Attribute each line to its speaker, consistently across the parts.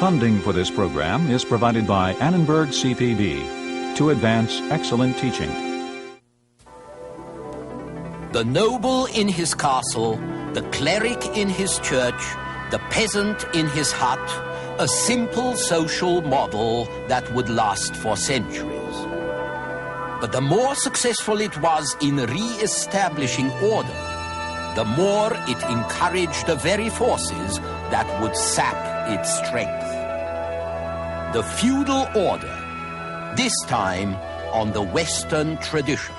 Speaker 1: Funding for this program is provided by Annenberg CPB to advance excellent teaching.
Speaker 2: The noble in his castle, the cleric in his church, the peasant in his hut, a simple social model that would last for centuries. But the more successful it was in re-establishing order, the more it encouraged the very forces that would sap its strength. The feudal order, this time on the Western tradition.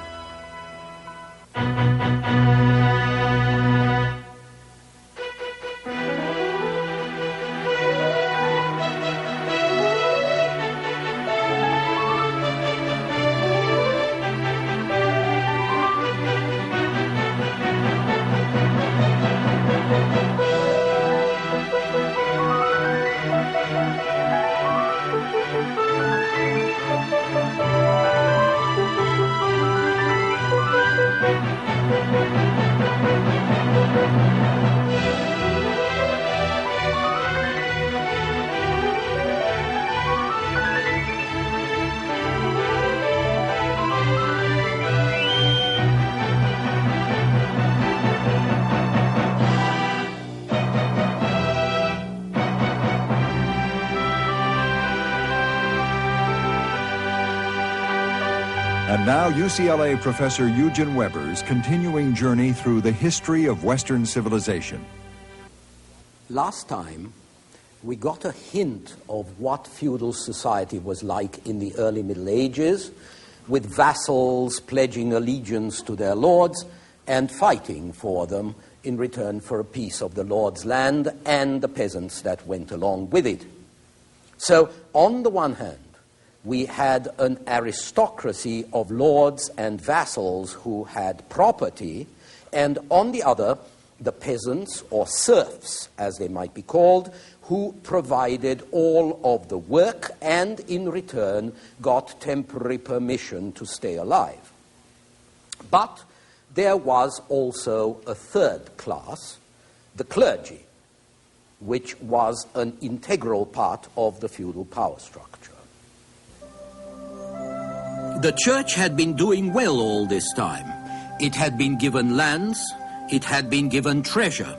Speaker 3: And now UCLA professor Eugen Weber's continuing journey through the history of Western civilization.
Speaker 2: Last time, we got a hint of what feudal society was like in the early Middle Ages, with vassals pledging allegiance to their lords and fighting for them in return for a piece of the lord's land and the peasants that went along with it. So, on the one hand, we had an aristocracy of lords and vassals who had property, and on the other, the peasants, or serfs, as they might be called, who provided all of the work and, in return, got temporary permission to stay alive. But there was also a third class, the clergy, which was an integral part of the feudal power structure. The church had been doing well all this time. It had been given lands, it had been given treasure,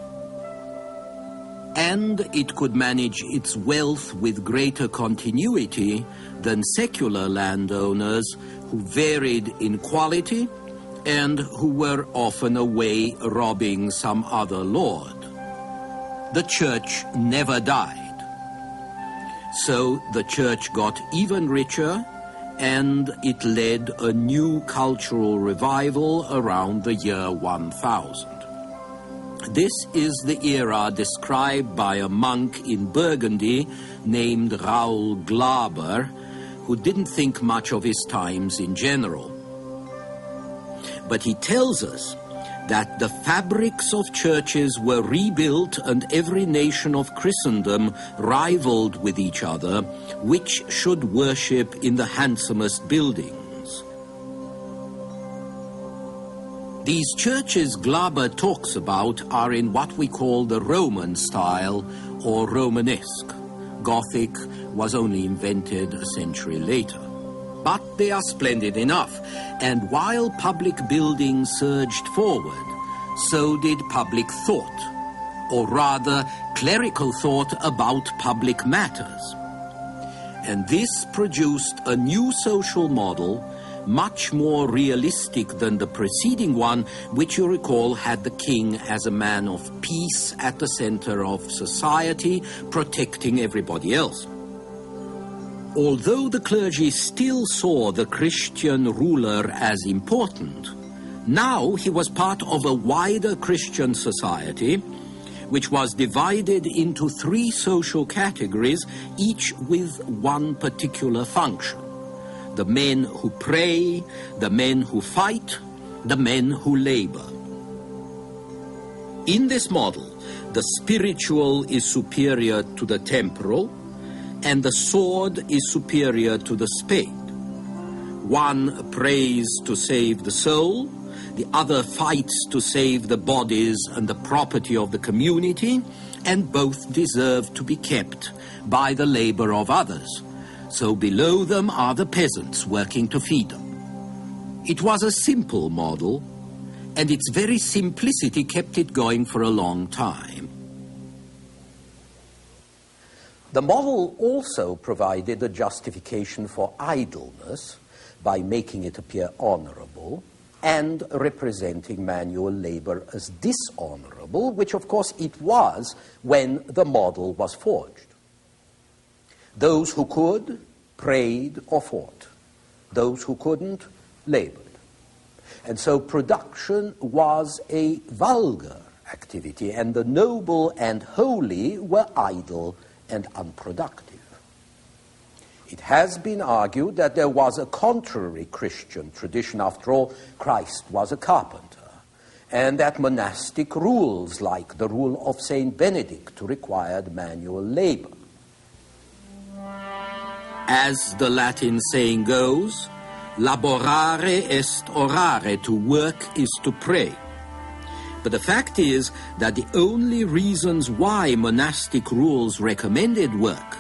Speaker 2: and it could manage its wealth with greater continuity than secular landowners who varied in quality and who were often away robbing some other lord. The church never died. So the church got even richer, and it led a new cultural revival around the year 1000. This is the era described by a monk in Burgundy named Raoul Glaber, who didn't think much of his times in general. But he tells us that the fabrics of churches were rebuilt and every nation of Christendom rivaled with each other which should worship in the handsomest buildings. These churches Glaber talks about are in what we call the Roman style or Romanesque. Gothic was only invented a century later. But they are splendid enough, and while public buildings surged forward, so did public thought, or rather clerical thought about public matters. And this produced a new social model, much more realistic than the preceding one, which you recall had the king as a man of peace at the center of society, protecting everybody else. Although the clergy still saw the Christian ruler as important, now he was part of a wider Christian society, which was divided into three social categories, each with one particular function: the men who pray, the men who fight, the men who labor. In this model, the spiritual is superior to the temporal, and the sword is superior to the spade. One prays to save the soul, the other fights to save the bodies and the property of the community, and both deserve to be kept by the labor of others. So below them are the peasants working to feed them. It was a simple model, and its very simplicity kept it going for a long time. The model also provided a justification for idleness by making it appear honorable and representing manual labor as dishonorable, which of course it was when the model was forged. Those who could prayed or fought. Those who couldn't labored. And so production was a vulgar activity, and the noble and holy were idle and unproductive. It has been argued that there was a contrary Christian tradition. After all, Christ was a carpenter, and that monastic rules, like the rule of Saint Benedict, required manual labor. As the Latin saying goes, laborare est orare, to work is to pray. But the fact is that the only reasons why monastic rules recommended work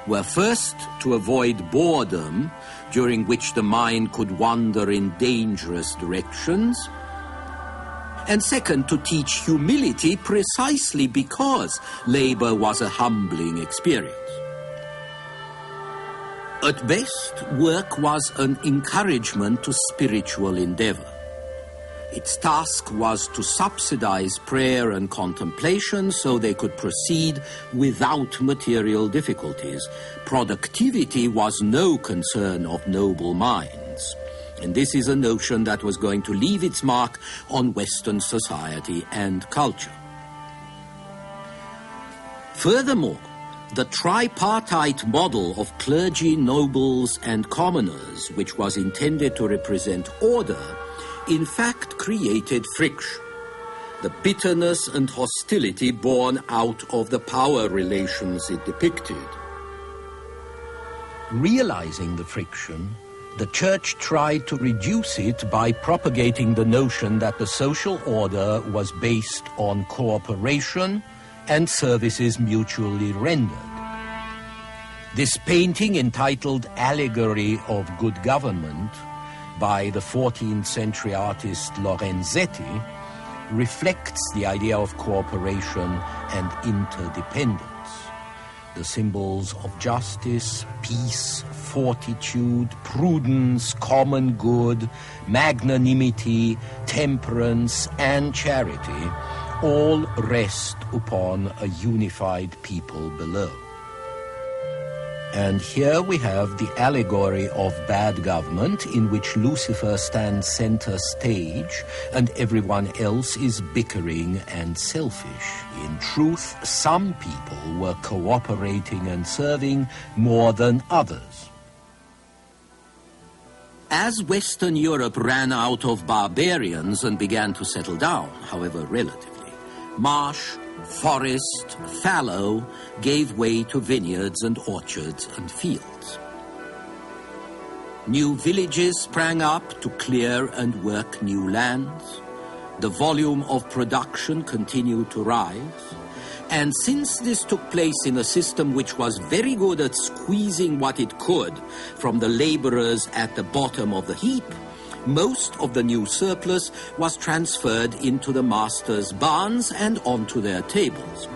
Speaker 2: were first to avoid boredom, during which the mind could wander in dangerous directions, and second, to teach humility precisely because labor was a humbling experience. At best, work was an encouragement to spiritual endeavor. Its task was to subsidize prayer and contemplation so they could proceed without material difficulties. Productivity was no concern of noble minds. And this is a notion that was going to leave its mark on Western society and culture. Furthermore, the tripartite model of clergy, nobles, and commoners, which was intended to represent order, in fact created friction, the bitterness and hostility born out of the power relations it depicted. Realizing the friction, the Church tried to reduce it by propagating the notion that the social order was based on cooperation and services mutually rendered. This painting, entitled Allegory of Good Government, by the 14th century artist Lorenzetti, reflects the idea of cooperation and interdependence. The symbols of justice, peace, fortitude, prudence, common good, magnanimity, temperance, and charity all rest upon a unified people below. And here we have the allegory of bad government, in which Lucifer stands center stage and everyone else is bickering and selfish. In truth, some people were cooperating and serving more than others. As Western Europe ran out of barbarians and began to settle down, however relatively, marsh, forest, fallow gave way to vineyards and orchards and fields. New villages sprang up to clear and work new lands. The volume of production continued to rise. And since this took place in a system which was very good at squeezing what it could from the laborers at the bottom of the heap, most of the new surplus was transferred into the masters' barns and onto their tables.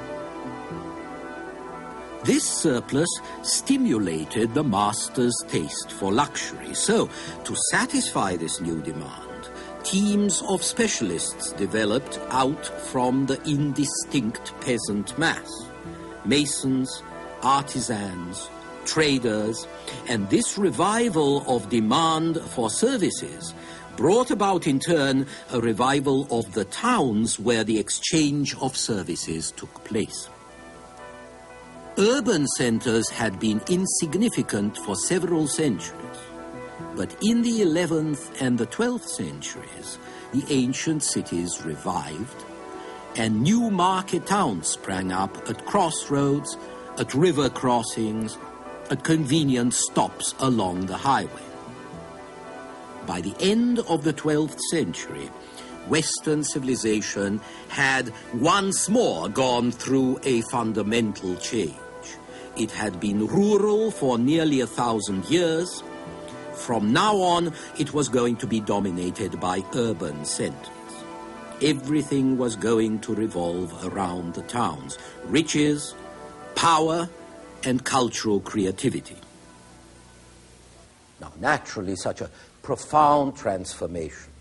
Speaker 2: This surplus stimulated the masters' taste for luxury. So, to satisfy this new demand, teams of specialists developed out from the indistinct peasant mass: masons, artisans, traders, and this revival of demand for services brought about in turn a revival of the towns where the exchange of services took place. Urban centers had been insignificant for several centuries, but in the 11th and the 12th centuries, the ancient cities revived, and new market towns sprang up at crossroads, at river crossings, at convenient stops along the highway. By the end of the 12th century, Western civilization had once more gone through a fundamental change. It had been rural for nearly 1,000 years. From now on, it was going to be dominated by urban centers. Everything was going to revolve around the towns: riches, power, and cultural creativity. Now, naturally, such a profound transformation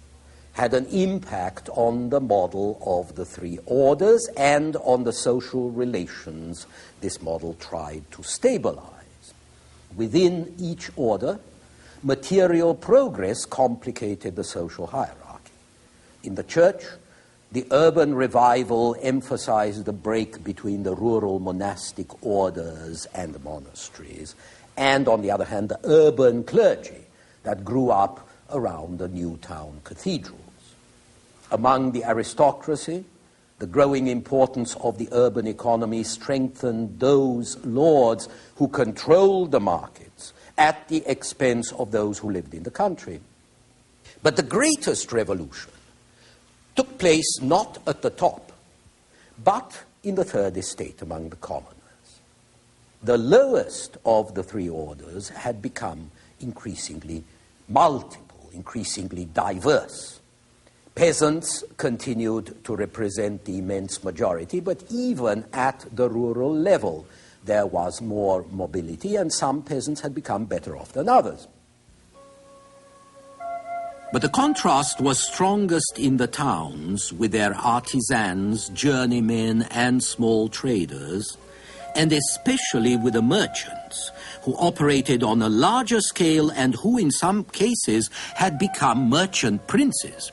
Speaker 2: had an impact on the model of the three orders and on the social relations this model tried to stabilize. Within each order, material progress complicated the social hierarchy. In the church, the urban revival emphasized the break between the rural monastic orders and the monasteries, and on the other hand, the urban clergy that grew up around the new town cathedrals. Among the aristocracy, the growing importance of the urban economy strengthened those lords who controlled the markets at the expense of those who lived in the country. But the greatest revolution took place not at the top, but in the third estate among the commoners. The lowest of the three orders had become increasingly multiple, increasingly diverse. Peasants continued to represent the immense majority, but even at the rural level, there was more mobility, and some peasants had become better off than others. But the contrast was strongest in the towns, with their artisans, journeymen, and small traders, and especially with the merchants, who operated on a larger scale and who, in some cases, had become merchant princes.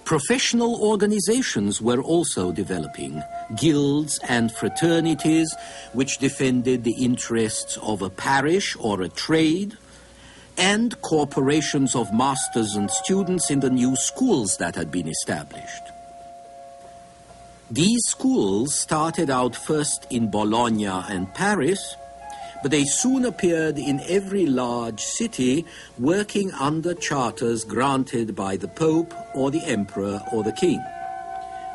Speaker 2: Professional organizations were also developing, guilds and fraternities which defended the interests of a parish or a trade, and corporations of masters and students in the new schools that had been established. These schools started out first in Bologna and Paris, but they soon appeared in every large city, working under charters granted by the Pope or the Emperor or the King.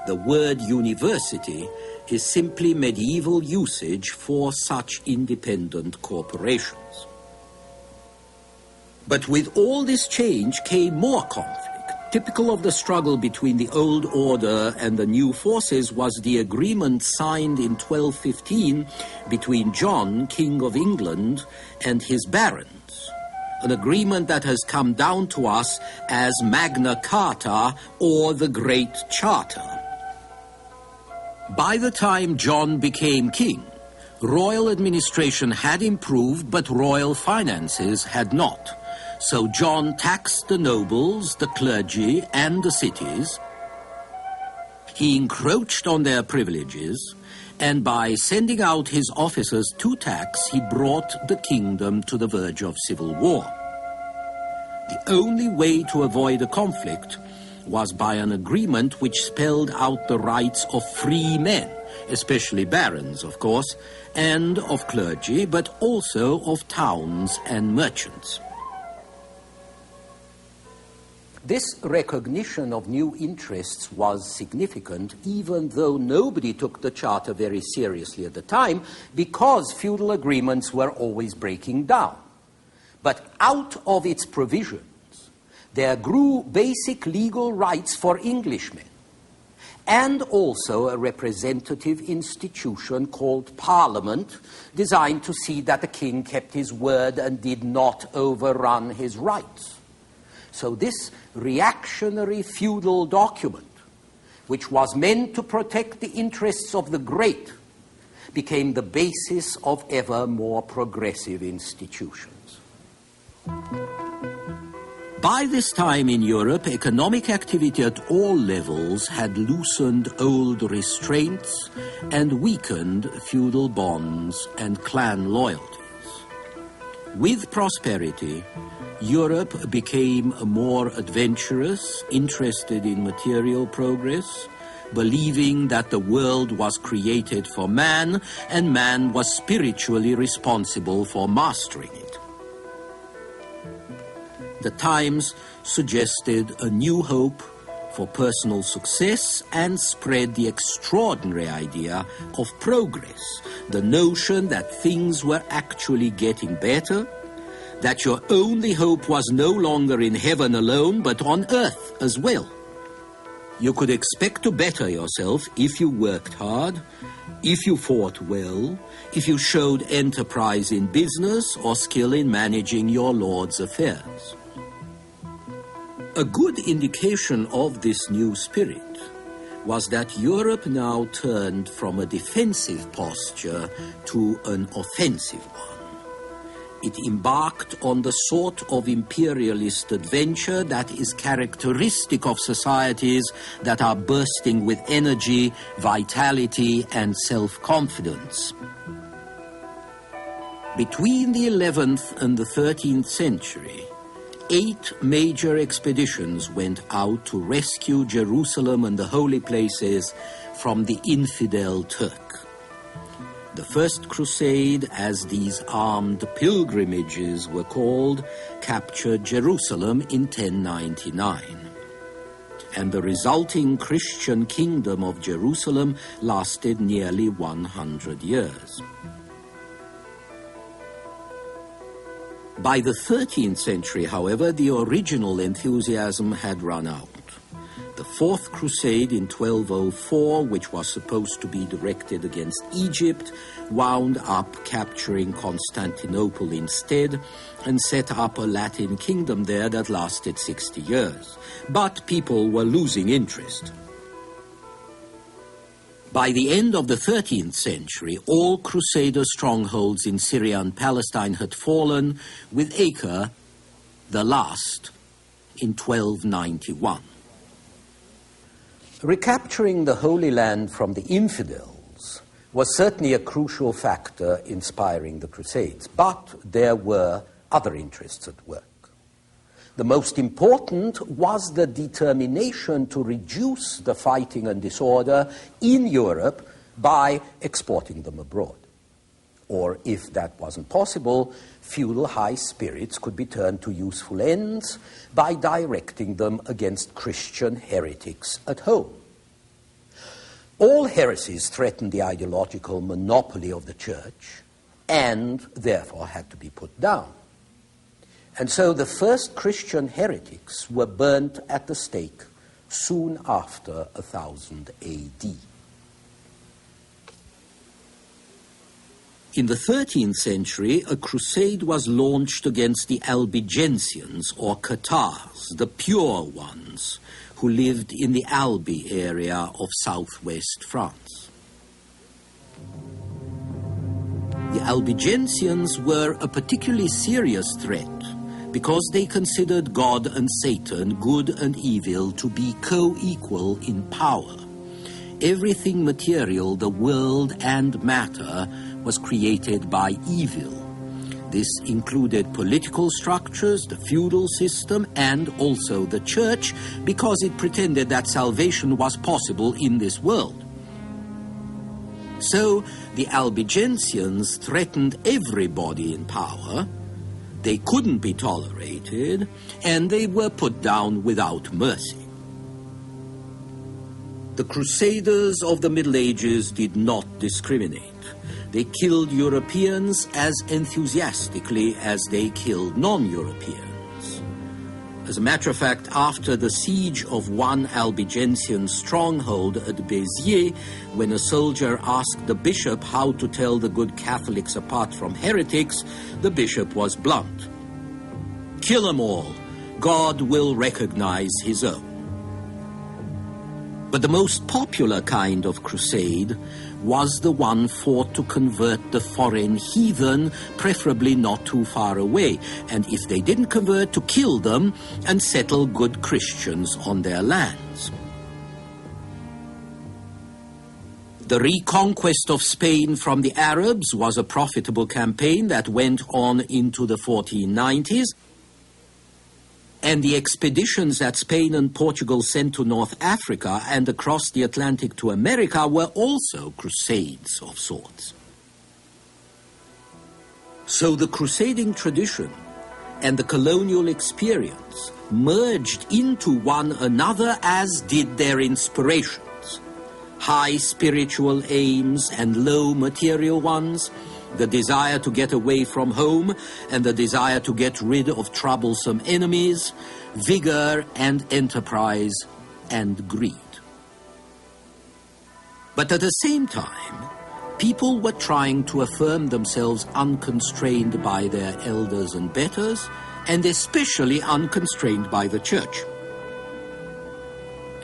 Speaker 2: The word university is simply medieval usage for such independent corporations. But with all this change came more conflict. Typical of the struggle between the old order and the new forces was the agreement signed in 1215 between John, King of England, and his barons, an agreement that has come down to us as Magna Carta or the Great Charter. By the time John became king, royal administration had improved, but royal finances had not. So John taxed the nobles, the clergy, and the cities. He encroached on their privileges, and by sending out his officers to tax, he brought the kingdom to the verge of civil war. The only way to avoid a conflict was by an agreement which spelled out the rights of free men, especially barons, of course, and of clergy, but also of towns and merchants. This recognition of new interests was significant, even though nobody took the charter very seriously at the time, because feudal agreements were always breaking down. But out of its provisions, there grew basic legal rights for Englishmen, and also a representative institution called Parliament, designed to see that the king kept his word and did not overrun his rights. So this reactionary feudal document, which was meant to protect the interests of the great, became the basis of ever more progressive institutions. By this time in Europe, economic activity at all levels had loosened old restraints and weakened feudal bonds and clan loyalties. With prosperity, Europe became more adventurous, interested in material progress, believing that the world was created for man and man was spiritually responsible for mastering it. The times suggested a new hope for personal success and spread the extraordinary idea of progress, the notion that things were actually getting better, that your only hope was no longer in heaven alone, but on earth as well. You could expect to better yourself if you worked hard, if you fought well, if you showed enterprise in business or skill in managing your Lord's affairs. A good indication of this new spirit was that Europe now turned from a defensive posture to an offensive one. It embarked on the sort of imperialist adventure that is characteristic of societies that are bursting with energy, vitality, and self-confidence. Between the 11th and the 13th century, 8 major expeditions went out to rescue Jerusalem and the holy places from the infidel Turk. The First Crusade, as these armed pilgrimages were called, captured Jerusalem in 1099. And the resulting Christian kingdom of Jerusalem lasted nearly 100 years. By the 13th century, however, the original enthusiasm had run out. The Fourth Crusade in 1204, which was supposed to be directed against Egypt, wound up capturing Constantinople instead and set up a Latin kingdom there that lasted 60 years. But people were losing interest. By the end of the 13th century, all Crusader strongholds in Syria and Palestine had fallen, with Acre, the last, in 1291. Recapturing the Holy Land from the infidels was certainly a crucial factor inspiring the Crusades, but there were other interests at work. The most important was the determination to reduce the fighting and disorder in Europe by exporting them abroad. Or, if that wasn't possible, feudal high spirits could be turned to useful ends by directing them against Christian heretics at home. All heresies threatened the ideological monopoly of the church and therefore had to be put down. And so the first Christian heretics were burnt at the stake soon after 1000 AD. In the 13th century, a crusade was launched against the Albigensians, or Catars, the pure ones, who lived in the Albi area of southwest France. The Albigensians were a particularly serious threat because they considered God and Satan, good and evil, to be co-equal in power. Everything material, the world and matter, was created by evil. This included political structures, the feudal system, and also the church, because it pretended that salvation was possible in this world. So the Albigensians threatened everybody in power. They couldn't be tolerated, and they were put down without mercy. The Crusaders of the Middle Ages did not discriminate. They killed Europeans as enthusiastically as they killed non-Europeans. As a matter of fact, after the siege of one Albigensian stronghold at Béziers, when a soldier asked the bishop how to tell the good Catholics apart from heretics, the bishop was blunt. "Kill them all. God will recognize his own." But the most popular kind of crusade was the one fought to convert the foreign heathen, preferably not too far away, and if they didn't convert, to kill them and settle good Christians on their lands. The reconquest of Spain from the Arabs was a profitable campaign that went on into the 1490s, and the expeditions that Spain and Portugal sent to North Africa and across the Atlantic to America were also crusades of sorts. So the crusading tradition and the colonial experience merged into one another, as did their inspirations. High spiritual aims and low material ones, the desire to get away from home and the desire to get rid of troublesome enemies, vigor and enterprise and greed. But at the same time, people were trying to affirm themselves unconstrained by their elders and betters, and especially unconstrained by the church.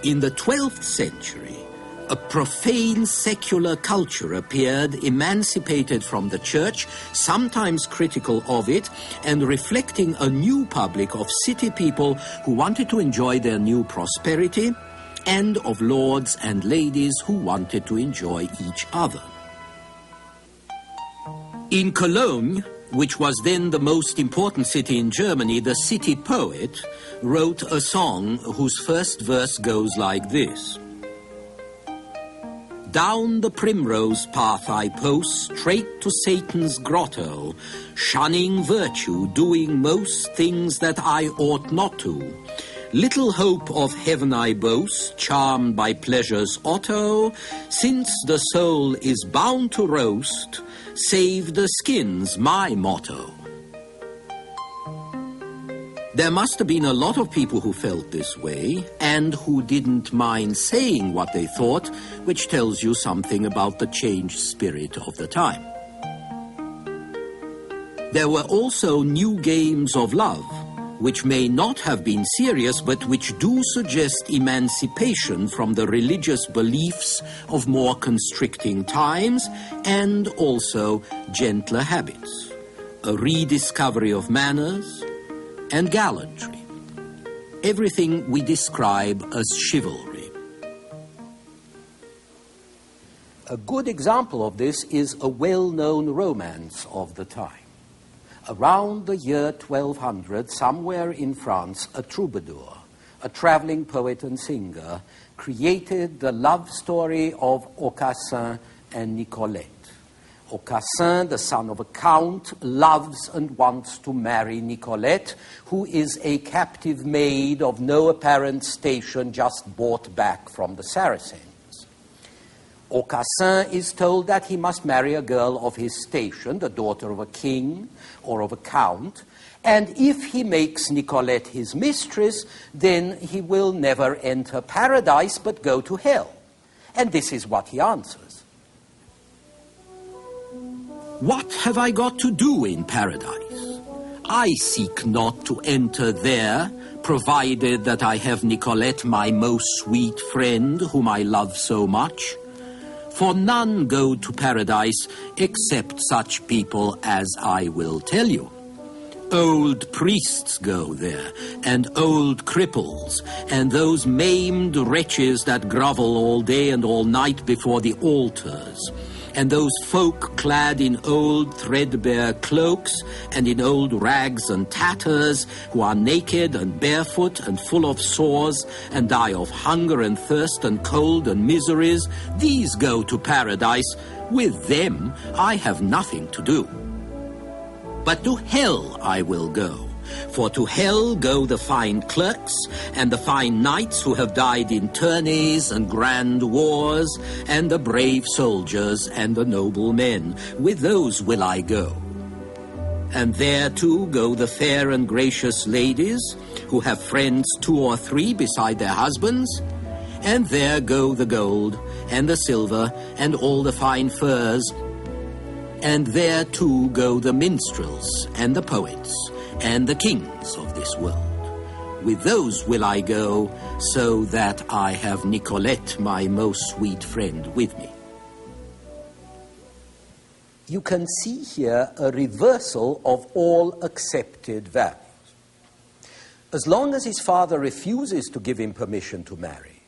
Speaker 2: In the 12th century, a profane secular culture appeared, emancipated from the church, sometimes critical of it, and reflecting a new public of city people who wanted to enjoy their new prosperity, and of lords and ladies who wanted to enjoy each other. In Cologne, which was then the most important city in Germany, the city poet wrote a song whose first verse goes like this. Down the primrose path I post, straight to Satan's grotto, shunning virtue, doing most things that I ought not to. Little hope of heaven I boast, charmed by pleasure's auto, since the soul is bound to roast, save the skin's my motto. There must have been a lot of people who felt this way and who didn't mind saying what they thought, which tells you something about the changed spirit of the time. There were also new games of love, which may not have been serious, but which do suggest emancipation from the religious beliefs of more constricting times, and also gentler habits, a rediscovery of manners, and gallantry. Everything we describe as chivalry. A good example of this is a well-known romance of the time. Around the year 1200, somewhere in France, a troubadour, a traveling poet and singer, created the love story of Aucassin and Nicolette. Aucassin, the son of a count, loves and wants to marry Nicolette, who is a captive maid of no apparent station, just bought back from the Saracens. Aucassin is told that he must marry a girl of his station, the daughter of a king or of a count, and if he makes Nicolette his mistress, then he will never enter paradise but go to hell. And this is what he answers. What have I got to do in paradise? I seek not to enter there, provided that I have Nicolette, my most sweet friend, whom I love so much. For none go to paradise except such people as I will tell you. Old priests go there, and old cripples, and those maimed wretches that grovel all day and all night before the altars, and those folk clad in old threadbare cloaks and in old rags and tatters, who are naked and barefoot and full of sores and die of hunger and thirst and cold and miseries, these go to paradise. With them I have nothing to do. But to hell I will go. For to hell go the fine clerks and the fine knights who have died in tourneys and grand wars, and the brave soldiers and the noble men. With those will I go. And there too go the fair and gracious ladies, who have friends 2 or 3 beside their husbands. And there go the gold and the silver and all the fine furs. And there too go the minstrels and the poets and the kings of this world. With those will I go, so that I have Nicolette, my most sweet friend, with me. You can see here a reversal of all accepted values. As long as his father refuses to give him permission to marry,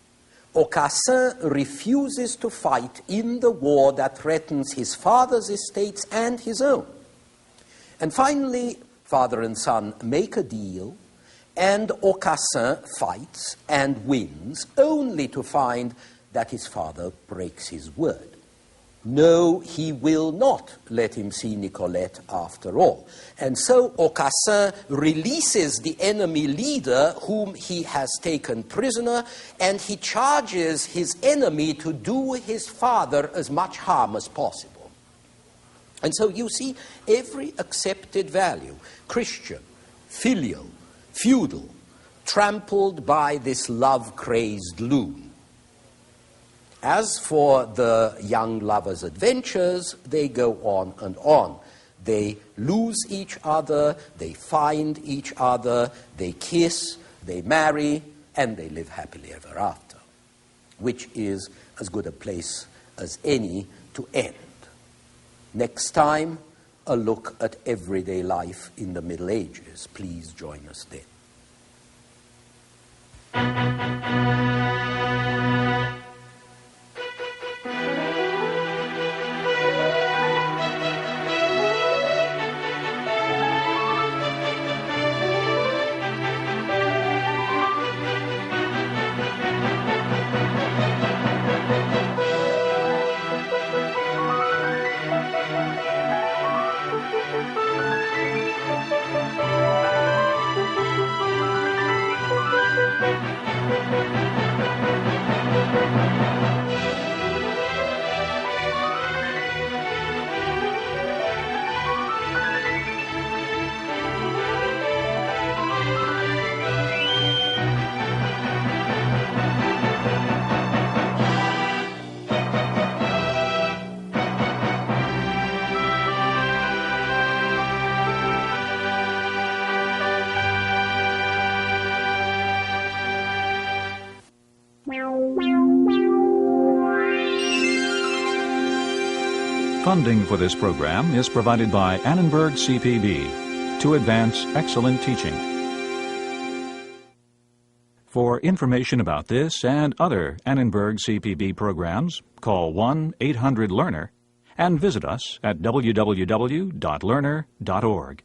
Speaker 2: Aucassin refuses to fight in the war that threatens his father's estates and his own. And finally, father and son make a deal, and Aucassin fights and wins, only to find that his father breaks his word. No, he will not let him see Nicolette after all. And so Aucassin releases the enemy leader whom he has taken prisoner, and he charges his enemy to do his father as much harm as possible. And so you see every accepted value, Christian, filial, feudal, trampled by this love-crazed loon. As for the young lovers' adventures, they go on and on. They lose each other, they find each other, they kiss, they marry, and they live happily ever after, which is as good a place as any to end. Next time, a look at everyday life in the Middle Ages. Please join us then.
Speaker 1: Funding for this program is provided by Annenberg CPB to advance excellent teaching. For information about this and other Annenberg CPB programs, call 1-800-LEARNER and visit us at www.learner.org.